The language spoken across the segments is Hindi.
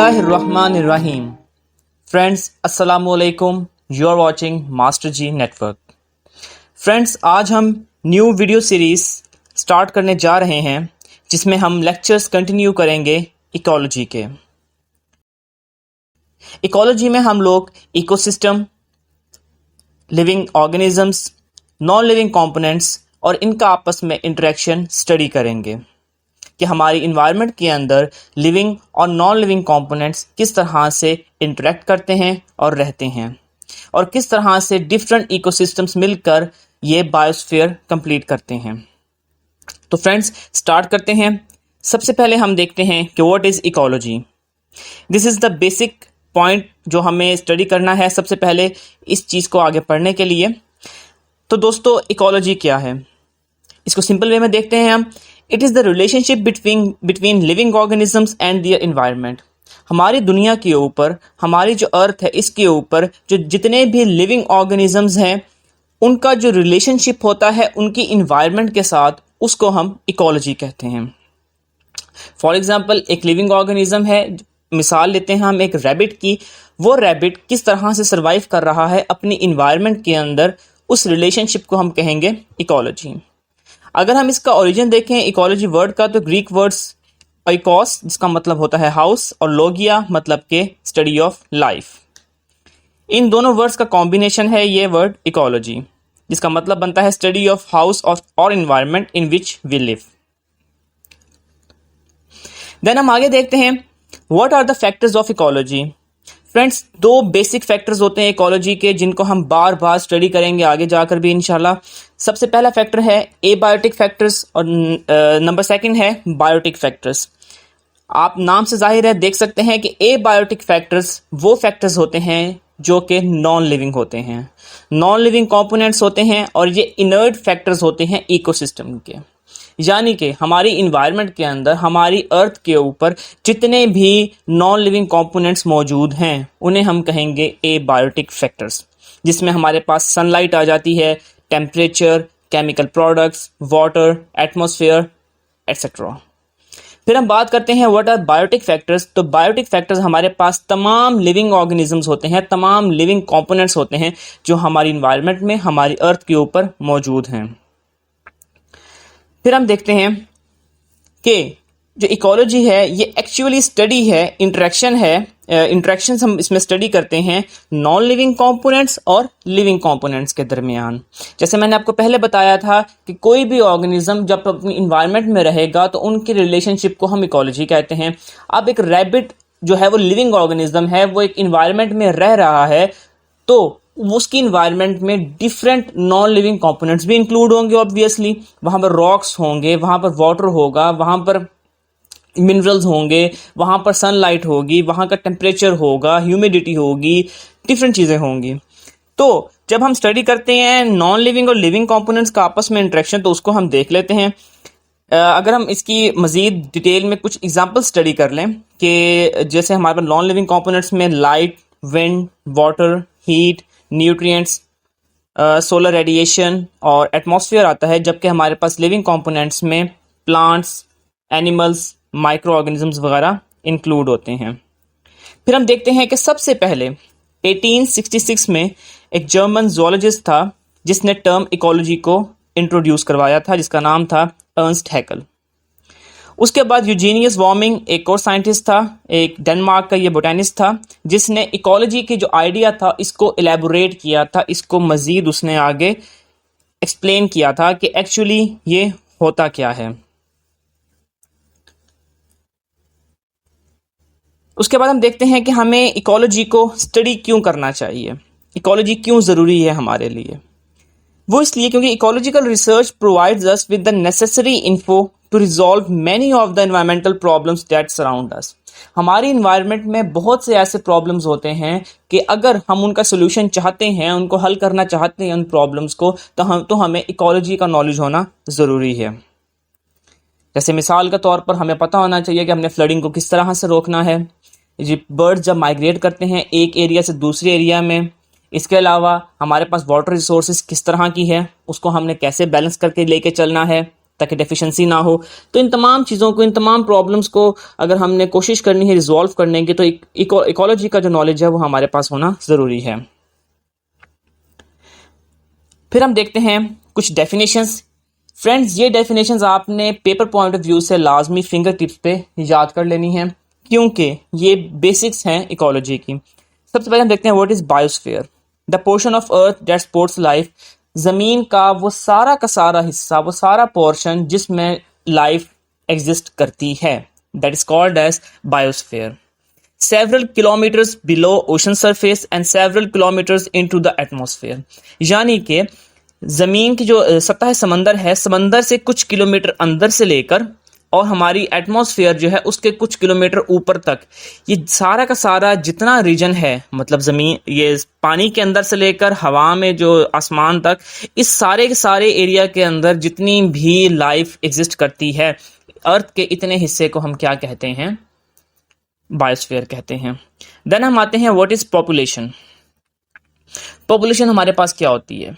बिस्मिल्लाहिर्रहमानिर्रहीम। फ्रेंड्स अस्सलामुअलैकुम, you are watching master ji network. Friends, आज हम न्यू वीडियो सीरीज़ स्टार्ट करने जा रहे हैं जिसमें हम लेक्चर्स कंटिन्यू करेंगे इकोलॉजी के। इकोलॉजी में हम लोग ecosystem, living organisms, non living components और इनका आपस में इंटरेक्शन स्टडी करेंगे कि हमारी इन्वायरमेंट के अंदर लिविंग और नॉन लिविंग कंपोनेंट्स किस तरह से इंटरेक्ट करते हैं और रहते हैं और किस तरह से डिफरेंट इकोसिस्टम्स मिलकर ये बायोस्फीयर कंप्लीट करते हैं। तो फ्रेंड्स, स्टार्ट करते हैं। सबसे पहले हम देखते हैं कि what is ecology. This is the basic point जो हमें स्टडी करना है सबसे पहले इस चीज़ को आगे पढ़ने के लिए। तो दोस्तों, इकोलॉजी क्या है? इसको सिंपल वे में देखते हैं हम। It is the relationship between living organisms and their environment. हमारी दुनिया के ऊपर, हमारी जो अर्थ है इसके ऊपर जो जितने भी लिविंग ऑर्गेनिजम्स हैं उनका जो रिलेशनशिप होता है उनकी इन्वायरमेंट के साथ, उसको हम इकोलॉजी कहते हैं। फॉर एग्जांपल, एक लिविंग ऑर्गेनिज्म है, मिसाल लेते हैं हम एक रैबिट की। वो रैबिट किस तरह से सर्वाइव कर रहा है अपनी इन्वायरमेंट के अंदर, उस रिलेशनशिप को हम कहेंगे इकोलॉजी। अगर हम इसका ओरिजिन देखें इकोलॉजी वर्ड का, तो ग्रीक वर्ड्स ओइकोस जिसका मतलब होता है हाउस और लोगिया मतलब के स्टडी ऑफ लाइफ। इन दोनों वर्ड्स का कॉम्बिनेशन है ये वर्ड इकोलॉजी, जिसका मतलब बनता है स्टडी ऑफ हाउस और environment in which we live. Then हम आगे देखते हैं what are the factors of ecology. Friends, दो बेसिक फैक्टर्स होते हैं इकोलॉजी के जिनको हम बार बार स्टडी करेंगे आगे जाकर भी इंशाल्लाह। सबसे पहला फैक्टर है एबायोटिक फैक्टर्स और नंबर सेकंड है बायोटिक फैक्टर्स। आप नाम से जाहिर है देख सकते हैं कि एबायोटिक फैक्टर्स वो फैक्टर्स होते हैं जो कि नॉन लिविंग होते हैं, नॉन लिविंग कंपोनेंट्स होते हैं और ये इनर्ट फैक्टर्स होते हैं इकोसिस्टम के। यानी कि हमारी इन्वायरमेंट के अंदर, हमारी अर्थ के ऊपर जितने भी नॉन लिविंग कंपोनेंट्स मौजूद हैं उन्हें हम कहेंगे एबायोटिक फैक्टर्स, जिसमें हमारे पास सनलाइट आ जाती है, temperature, chemical products, water, atmosphere etcetera. फिर हम बात करते हैं व्हाट आर बायोटिक फैक्टर्स। तो बायोटिक फैक्टर्स हमारे पास तमाम लिविंग ऑर्गेनिजम्स होते हैं, तमाम लिविंग कंपोनेंट्स होते हैं जो हमारी इन्वायरमेंट में, हमारी अर्थ के ऊपर मौजूद हैं। फिर हम देखते हैं कि जो इकोलॉजी है ये एक्चुअली स्टडी है, इंटरेक्शन है। इंटरेक्शंस हम इसमें स्टडी करते हैं नॉन लिविंग कंपोनेंट्स और लिविंग कंपोनेंट्स के दरमियान। जैसे मैंने आपको पहले बताया था कि कोई भी ऑर्गेनिज्म जब अपनी इन्वायरमेंट में रहेगा तो उनकी रिलेशनशिप को हम इकोलॉजी कहते हैं। अब एक रैबिट जो है वो लिविंग ऑर्गेनिज्म है, वो एक इन्वायरमेंट में रह रहा है, तो उसकी इन्वायरमेंट में डिफरेंट नॉन लिविंग कंपोनेंट्स भी इंक्लूड होंगे ऑब्वियसली। वहाँ पर रॉक्स होंगे, वहाँ पर वाटर होगा, वहाँ पर मिनरल्स होंगे, वहाँ पर सनलाइट होगी, वहाँ का टेम्परेचर होगा, ह्यूमिडिटी होगी, डिफरेंट चीज़ें होंगी। तो जब हम स्टडी करते हैं नॉन लिविंग और लिविंग कंपोनेंट्स का आपस में इंटरेक्शन, तो उसको हम देख लेते हैं। अगर हम इसकी मज़ीद डिटेल में कुछ एग्जांपल स्टडी कर लें कि जैसे हमारे पास नॉन लिविंग कंपोनेंट्स में light, wind, water, heat, nutrients, solar radiation और एटमॉस्फेयर आता है, जबकि हमारे पास लिविंग कंपोनेंट्स में प्लांट्स, एनिमल्स, माइक्रो ऑर्गेनिजम्स वगैरह इंक्लूड होते हैं। फिर हम देखते हैं कि सबसे पहले 1866 में एक जर्मन ज़ूलॉजिस्ट था जिसने टर्म इकोलॉजी को इंट्रोड्यूस करवाया था, जिसका नाम था अर्नस्ट हैकल। उसके बाद यूजीनियस वार्मिंग एक और साइंटिस्ट था, एक डेनमार्क का ये बोटेनिस्ट था, जिसने इकोलॉजी के जो आइडिया था इसको एलैबोरेट किया था, इसको मज़ीद उसने आगे एक्सप्लेन किया था कि एक्चुअली ये होता क्या है। उसके बाद हम देखते हैं कि हमें इकोलॉजी को स्टडी क्यों करना चाहिए, इकोलॉजी क्यों ज़रूरी है हमारे लिए। वो इसलिए क्योंकि ecological research provides us with the necessary info to resolve many of the environmental problems that surround us. हमारी इन्वायरमेंट में बहुत से ऐसे प्रॉब्लम्स होते हैं कि अगर हम उनका सोल्यूशन चाहते हैं, उनको हल करना चाहते हैं उन प्रॉब्लम्स को, तो हमें इकोलॉजी का नॉलेज होना ज़रूरी है। जैसे मिसाल के तौर पर हमें पता होना चाहिए कि हमने फ्लडिंग को किस तरह से रोकना है, ये बर्ड्स जब माइग्रेट करते हैं एक एरिया से दूसरे एरिया में। इसके अलावा हमारे पास वाटर रिसोर्सेज किस तरह की है, उसको हमने कैसे बैलेंस करके लेके चलना है। ताकि डेफिशिएंसी ना हो। तो इन तमाम चीज़ों को, इन तमाम प्रॉब्लम्स को अगर हमने कोशिश करनी है रिजॉल्व करने की, तो इकोलॉजी का जो नॉलेज है वो हमारे पास होना ज़रूरी है। फिर हम देखते हैं कुछ डेफिनेशंस। फ्रेंड्स, ये डेफिनेशंस आपने पेपर पॉइंट ऑफ व्यू से लाजमी फिंगर टिप्स पे याद कर लेनी है, क्योंकि ये बेसिक्स हैं इकोलॉजी की। सबसे पहले हम देखते हैं what is biosphere. The portion of earth that supports life. जमीन का सारा हिस्सा, वो सारा पोर्शन जिसमें लाइफ एग्जिस्ट करती है, that is called as biosphere. several kilometers below ocean surface and several kilometers into the atmosphere। यानी कि ज़मीन की जो सतह समंदर है, समंदर से कुछ किलोमीटर अंदर से लेकर और हमारी एटमॉस्फेयर जो है उसके कुछ किलोमीटर ऊपर तक, ये सारा का सारा जितना रीजन है, मतलब ज़मीन, ये पानी के अंदर से लेकर हवा में जो आसमान तक, इस सारे के सारे एरिया के अंदर जितनी भी लाइफ एग्जिस्ट करती है, अर्थ के इतने हिस्से को हम क्या कहते हैं? बायोस्फीयर कहते हैं। देन हम आते हैं व्हाट इज पॉपुलेशन। पॉपुलेशन हमारे पास क्या होती है?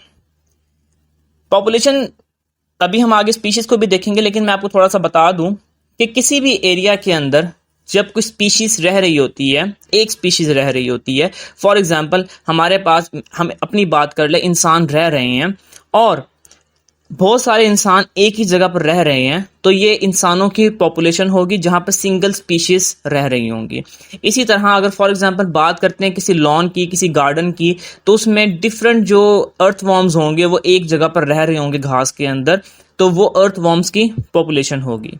पॉपुलेशन, अभी हम आगे स्पीशीज को भी देखेंगे, लेकिन मैं आपको थोड़ा सा बता दूं कि किसी भी एरिया के अंदर जब कोई स्पीशीज रह रही होती है, एक स्पीशीज रह रही होती है, फॉर एग्जांपल हमारे पास, हम अपनी बात कर ले, इंसान रह रहे हैं और बहुत सारे इंसान एक ही जगह पर रह रहे हैं, तो ये इंसानों की पॉपुलेशन होगी जहां पर सिंगल स्पीशीज रह रही होंगी। इसी तरह अगर फॉर एग्जांपल बात करते हैं किसी लॉन की, किसी गार्डन की, तो उसमें डिफरेंट जो अर्थवॉर्म्स होंगे वो एक जगह पर रह रहे होंगे घास के अंदर, तो वो अर्थवॉर्म्स की पॉपुलेशन होगी।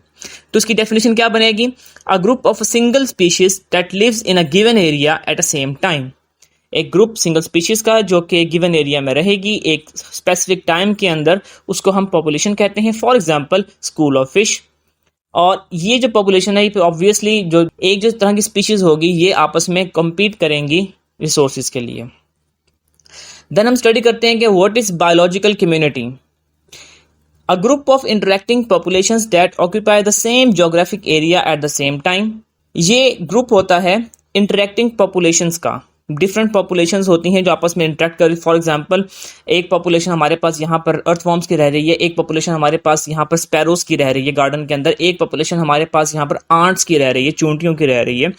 तो इसकी डेफिनेशन क्या बनेगी? A group of a single species that lives in a given area at a same time. एक ग्रुप सिंगल स्पीशीज का जो कि गिवन एरिया में रहेगी एक स्पेसिफिक टाइम के अंदर, उसको हम पॉपुलेशन कहते हैं। For example school of fish. और ये जो पॉपुलेशन है, ऑब्वियसली जो तरह की स्पीशीज होगी, ये आपस में compete करेंगी रिसोर्सेज के लिए। देन हम स्टडी करते हैं कि what is biological community. A group of interacting populations that occupy the same geographic area at the same time. ये ग्रुप होता है इंटरेक्टिंग पॉपुलेशंस का। डिफरेंट पॉपुलेशंस होती हैं जो आपस में इंटरेक्ट कर रही। फॉर एग्जांपल एक पॉपुलेशन हमारे पास यहाँ पर अर्थवॉर्म्स की रह रही है, एक पॉपुलेशन हमारे पास यहाँ पर स्पैरोज की रह रही है गार्डन के अंदर, एक पॉपुलेशन हमारे पास यहाँ पर आंट्स की रह रही है, चूंटियों की रह रही है।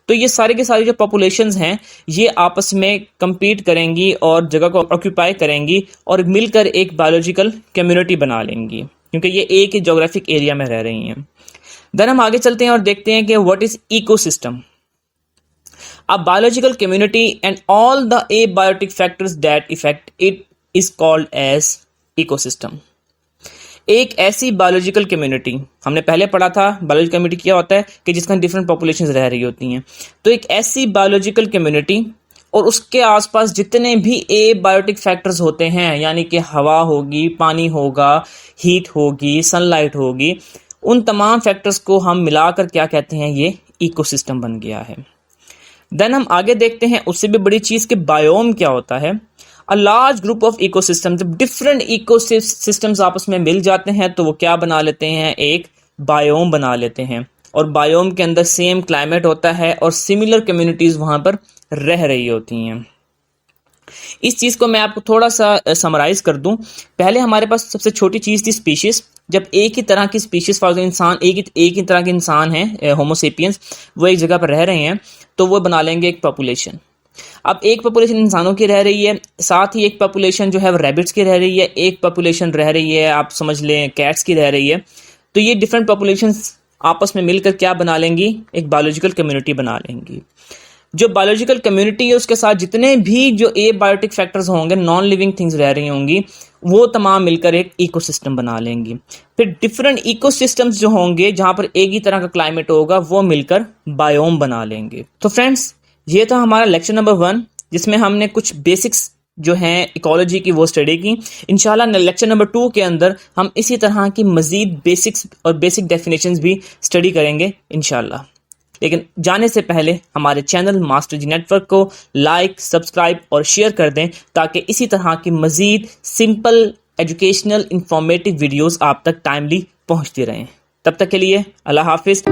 तो ये सारे के सारे जो पॉपुलेशंस हैं ये आपस में compete करेंगी और जगह को ऑक्यूपाई करेंगी और मिलकर एक बायोलॉजिकल कम्युनिटी बना लेंगी, क्योंकि ये एक ही जोग्राफिक एरिया में रह रही हैं। देन हम आगे चलते हैं और देखते हैं कि what is ecosystem. A biological community and all the abiotic factors that affect it is called as ecosystem। एक ऐसी बायोलॉजिकल कम्युनिटी, हमने पहले पढ़ा था बायोलॉजिकल कम्युनिटी क्या होता है कि जिसका डिफरेंट पॉपुलेशंस रह रही होती हैं। तो एक ऐसी बायोलॉजिकल कम्युनिटी और उसके आसपास जितने भी एबायोटिक फैक्टर्स होते हैं, यानी कि हवा होगी, पानी होगा, हीट होगी, सनलाइट होगी, उन तमाम फैक्टर्स को हम मिलाकर क्या कहते हैं? ये इकोसिस्टम बन गया है। देन हम आगे देखते हैं उससे भी बड़ी चीज कि बायोम क्या होता है। A large group of ecosystem, जब डिफरेंट इकोसिस्टम्स आपस में मिल जाते हैं तो वो क्या बना लेते हैं? एक बायोम बना लेते हैं। और बायोम के अंदर सेम क्लाइमेट होता है और सिमिलर कम्युनिटीज वहां पर रह रही होती हैं। इस चीज को मैं आपको थोड़ा सा समराइज कर दूं। पहले हमारे पास सबसे छोटी चीज थी स्पीशीज। जब एक ही तरह की स्पीशीज, फॉर इंसान, एक ही तरह के इंसान हैं, होमोसेपियंस, वो एक जगह पर रह रहे हैं, तो वो बना लेंगे एक पॉपुलेशन। अब एक पॉपुलेशन इंसानों की रह रही है, साथ ही एक पॉपुलेशन जो है वो रैबिट्स की रह रही है, एक पॉपुलेशन रह रही है, आप समझ लें, कैट्स की रह रही है। तो ये डिफरेंट पॉपुलेशंस आपस में मिलकर क्या बना लेंगी? एक बायोलॉजिकल कम्युनिटी बना लेंगी। जो बायोलॉजिकल कम्युनिटी है उसके साथ जितने भी जो एबायोटिक फैक्टर्स होंगे, नॉन लिविंग थिंग्स रह रही होंगी, वो तमाम मिलकर एक इकोसिस्टम बना लेंगी। फिर डिफरेंट इकोसिस्टम्स जो होंगे जहां पर एक ही तरह का क्लाइमेट होगा, वो मिलकर बायोम बना लेंगे। तो फ्रेंड्स, ये था हमारा लेक्चर नंबर 1, जिसमें हमने कुछ बेसिक्स जो हैं इकोलॉजी की वो स्टडी की। इंशाल्लाह लेक्चर नंबर 2 के अंदर हम इसी तरह की मजीद बेसिक्स और बेसिक डेफिनेशंस भी स्टडी करेंगे इंशाल्लाह। लेकिन जाने से पहले हमारे चैनल मास्टर जी नेटवर्क को लाइक, सब्सक्राइब और शेयर कर दें, ताकि इसी तरह की मजीद सिंपल एजुकेशनल इंफॉर्मेटिव वीडियोस आप तक टाइमली पहुंचती रहें। तब तक के लिए अल्लाह हाफिज।